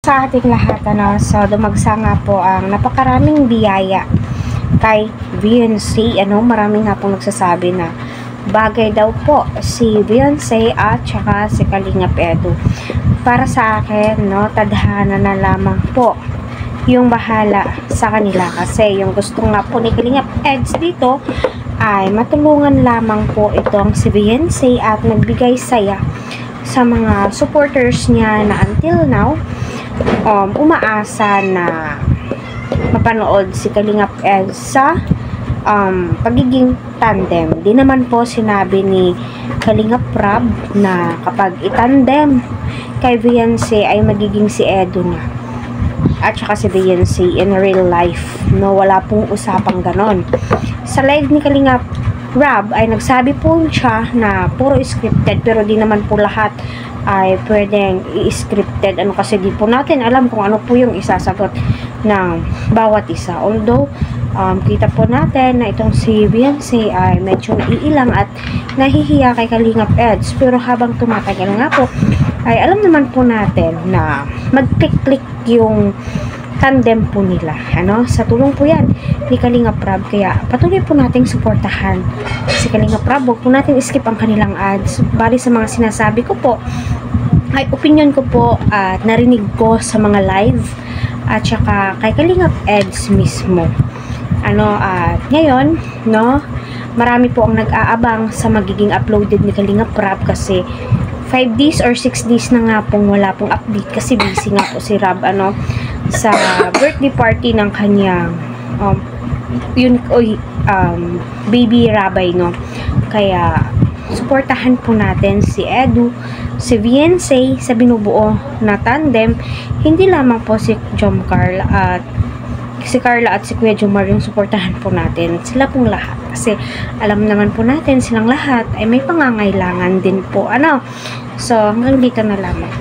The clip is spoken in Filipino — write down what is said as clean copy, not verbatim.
sa ating lahat, so dumagsa nga po ang napakaraming biyaya kay Beyonce. Maraming nga pong nagsasabi na bagay daw po si Beyonce at saka si Kalingap Edu. Para sa akin, tadhana na lamang po yung bahala sa kanila, kasi yung gusto nga po ni Kalingap Eds dito ay matulungan lamang po itong si Beyonce at nagbigay saya sa mga supporters niya na until now umaasa na mapanood si Kalingap Eds sa pagiging tandem. Di naman po sinabi ni Kalingap Rab na kapag itandem kay Beyonce ay magiging si Edu na at saka si Beyonce in real life. Wala pong usapang ganon. Sa live ni Kalingap Rab ay nagsabi po siya na puro scripted, pero di naman po lahat ay pwedeng i-scripted. Kasi di po natin alam kung ano po yung isasagot ng bawat isa. Although kita po natin na itong si Beyonce ay medyo iilang at nahihiya kay Kalingap Eds, pero habang tumatagal nga po ay alam naman po natin na mag-click-click yung tandem po nila. Sa tulong po yan ni Kalingap Rab, kaya patuloy po nating suportahan si Kalingap Rab. Huwag po natin skip ang kanilang ads. Bali sa mga sinasabi ko po ay opinion ko po at narinig ko sa mga live at saka kay Kalingap Eds mismo. At ngayon, marami po ang nag-aabang sa magiging uploaded ni Kalingap Rab, kasi 5 days or 6 days na nga pong wala pong update, kasi busy nga po si Rab sa birthday party ng kanyang baby Rabay, kaya suportahan po natin si Edu, si Beyonce sa binubuo na tandem. Hindi lamang po si Jomcar at si Carla at si Kuya Jomar yung suportahan po natin. Sila pong lahat, kasi alam naman po natin silang lahat ay may pangangailangan din po. So hanggang dito na lamang.